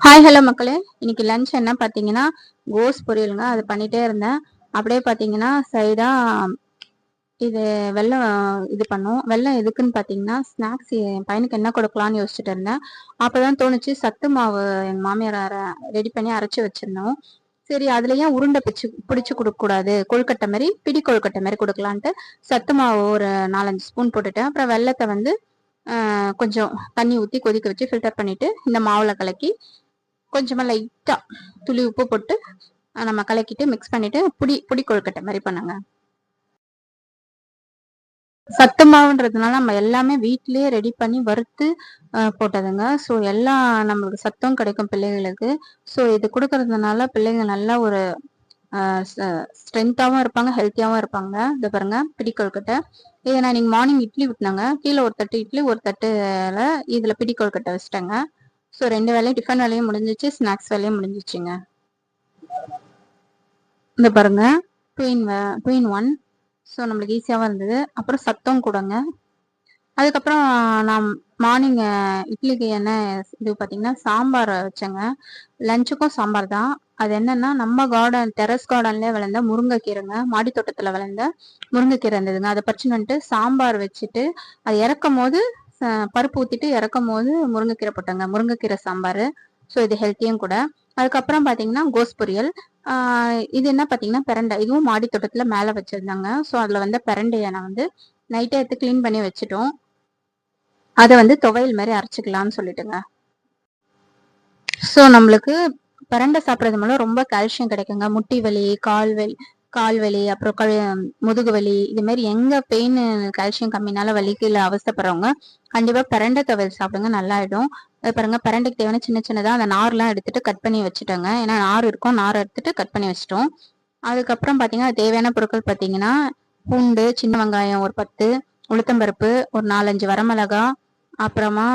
Hi hello மக்களே, இன்னைக்கு lunch என்ன பார்த்தீங்கன்னா கோஸ் பொரியலுங்க. அது பண்ணிட்டே இருந்தேன். அப்படியே பார்த்தீங்கன்னா சைடா இது வெல்லம் இது பண்ணோம். வெல்லம் எதுக்குன்னு பார்த்தீங்கன்னா ஸ்நாக்ஸ் என் பையனுக்கு என்ன கொடுக்கலான்னு யோசிச்சுட்டு இருந்தேன். அப்பதான் தோணுச்சு சத்து மாவு எங்கள் மாமியார் ரெடி பண்ணி அரைச்சி வச்சிருந்தோம். சரி அதுல ஏன் உருண்டை பிடிச்சு கொடுக்கக்கூடாது, கொழுக்கட்டை மாதிரி பிடி கொழுக்கட்டை மாதிரி கொடுக்கலான்ட்டு சத்து மாவு ஒரு 4-5 ஸ்பூன் போட்டுட்டேன். அப்புறம் வெள்ளத்தை வந்து கொஞ்சம் தண்ணி ஊற்றி கொதிக்க வச்சு ஃபில்டர் பண்ணிட்டு இந்த மாவுல கலக்கி கொஞ்சமா லைட்டா துளி உப்பு போட்டு நம்ம கலக்கிட்டு மிக்ஸ் பண்ணிட்டு புடி கொழுக்கட்டை மாதிரி பண்ணுங்க. சத்து மாவுன்றதுனால நம்ம எல்லாமே வீட்லயே ரெடி பண்ணி வறுத்து போட்டதுங்க. ஸோ எல்லாம் நம்மளுக்கு சத்தும் கிடைக்கும் பிள்ளைகளுக்கு. ஸோ இது கொடுக்கறதுனால பிள்ளைங்க நல்லா ஒரு ஸ்ட்ரென்த்தாகவும் இருப்பாங்க, ஹெல்த்தியாகவும் இருப்பாங்க. இதை பாருங்க பிடி கொழுக்கட்டை. இதை நான் இன்னைக்கு மார்னிங் இட்லி விட்டுனாங்க. கீழே ஒரு தட்டு இட்லி ஒரு தட்டுல இதுல பிடி கொழுக்கட்டை வச்சுட்டேங்க. ஸோ 2 வேலையும் டிஃபன் வேலையும் முடிஞ்சிச்சு, ஸ்நாக்ஸ் வேலையும் முடிஞ்சிச்சுங்க. இந்த பாருங்க 2 in 1. ஸோ நம்மளுக்கு ஈஸியாகவும் இருந்தது. அப்புறம் சத்தம் கூடங்க. அதுக்கப்புறம் நான் மார்னிங் இட்லிக்கு என்ன இது பார்த்தீங்கன்னா சாம்பார் வச்சேங்க. லஞ்சுக்கும் சாம்பார் தான். அது என்னன்னா நம்ம டெரஸ் கார்டன்லேயே விளைந்த முருங்கைக்கீரைங்க. மாடி தோட்டத்தில் விளைந்த முருங்கைக்கீரை இருந்ததுங்க. அதை பறிச்சுன்னு வந்துட்டு சாம்பார் வச்சுட்டு அது இறக்கும் போது பருப்பு ஊற்றிட்டு இறக்கும் போது முருங்கைக்கீரை போட்டாங்க. முருங்கைக்கீரை சாம்பார். ஸோ இது ஹெல்த்தியும் கூட. அதுக்கப்புறம் பார்த்தீங்கன்னா கோஸ் பொரியல். இது என்ன பார்த்தீங்கன்னா பிரண்டை. இதுவும் மாடி தோட்டத்தில் மேலே வச்சிருந்தாங்க. ஸோ அதில் வந்து பிரண்டையை நான் வந்து நைட்டே எடுத்து க்ளீன் பண்ணி வச்சுட்டோம். அதை வந்து துவையல் மாதிரி அரைச்சிக்கலாம்னு சொல்லிட்டுங்க. ஸோ நம்மளுக்கு பிரண்டை சாப்பிட்றது மூலம் ரொம்ப கால்சியம் கிடைக்குங்க. முட்டி வலி, கால் வலி, அப்புறம் முதுகு வலி, இது மாதிரி எங்க பெயின் கால்சியம் கம்மினால வலிக்குல அவஸ்தப்படுறவங்க கண்டிப்பா பிரண்டை துவையல் சாப்பிடுங்க, நல்லாயிடும். அது பாருங்க பிரண்டைக்கு தேவையான சின்ன சின்னதா அந்த நார்லாம் எடுத்துட்டு கட் பண்ணி வச்சுட்டோங்க. ஏன்னா நார் இருக்கும், நார் எடுத்துட்டு கட் பண்ணி வச்சுட்டோம். அதுக்கப்புறம் பார்த்தீங்கன்னா தேவையான பொருட்கள் பார்த்தீங்கன்னா பூண்டு, சின்ன வெங்காயம் ஒரு 10, உளுத்தம்பருப்பு ஒரு 4-5 வரமிளகா, அப்புறமா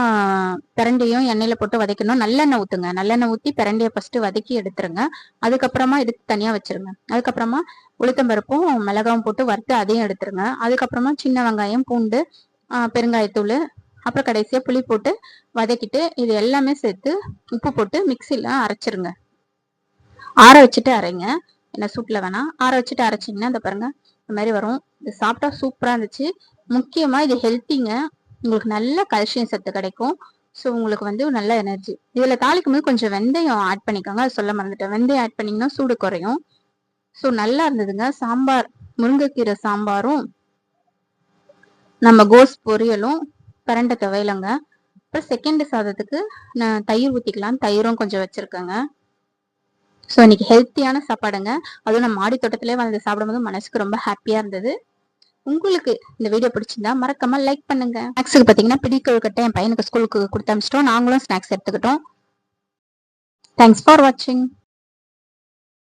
பிரண்டையும் எண்ணெயில போட்டு வதக்கணும். நல்லெண்ணெய் ஊத்துங்க. நல்லெண்ணெய் ஊற்றி பிரண்டையை ஃபர்ஸ்ட் வதக்கி எடுத்துருங்க. அதுக்கப்புறமா இதுக்கு தனியா வச்சிருங்க. அதுக்கப்புறமா உளுத்தம்பருப்பும் மிளகாவும் போட்டு வறுத்து அதையும் எடுத்துருங்க. அதுக்கப்புறமா சின்ன வெங்காயம், பூண்டு, பெருங்காயத்தூள், அப்புறம் கடைசியா புளி போட்டு வதக்கிட்டு இது எல்லாமே சேர்த்து உப்பு போட்டு மிக்சியில அரைச்சிருங்க. ஆற வச்சுட்டு அரைங்க. என்ன சூட்ல வேணாம், ஆற வச்சுட்டு அரைச்சிங்கன்னா இந்த பாருங்க இந்த மாதிரி வரும். இது சாப்பிட்டா சூப்பரா இருந்துச்சு. முக்கியமா இது ஹெல்த்திங்க. உங்களுக்கு நல்ல கால்சியம் சத்து கிடைக்கும். ஸோ உங்களுக்கு வந்து நல்ல எனர்ஜி. இதுல தாளிக்கும் போது கொஞ்சம் வெந்தயம் ஆட் பண்ணிக்கோங்க. அது சொல்ல மறந்துட்டேன். வெந்தயம் ஆட் பண்ணீங்கன்னா சூடு குறையும். ஸோ நல்லா இருந்ததுங்க. சாம்பார், முருங்கைக்கீரை சாம்பாரும் நம்ம கோஸ் பொரியலும் பிரண்டை துவையலுங்க. அப்புறம் செகண்ட் சாதத்துக்கு நான் தயிர் ஊற்றிக்கலாம். தயிரும் கொஞ்சம் வச்சிருக்கேங்க. ஸோ இன்னைக்கு ஹெல்த்தியான சாப்பாடுங்க. அதுவும் நம்ம மாடி தோட்டத்திலே வந்து சாப்பிடும்போது மனசுக்கு ரொம்ப ஹாப்பியா இருந்தது. உங்களுக்கு இந்த வீடியோ பிடிச்சிருந்தா மறக்காம லைக் பண்ணுங்க. ஸ்நாக்ஸுக்கு பார்த்தீங்கன்னா பிடி கொழுக்கட்டை என் பையனுக்கு ஸ்கூலுக்கு கொடுத்து அனுப்பிச்சிட்டோம். நாங்களும் ஸ்நாக்ஸ் எடுத்துக்கிட்டோம். தேங்க்ஸ் ஃபார் வாட்சிங்.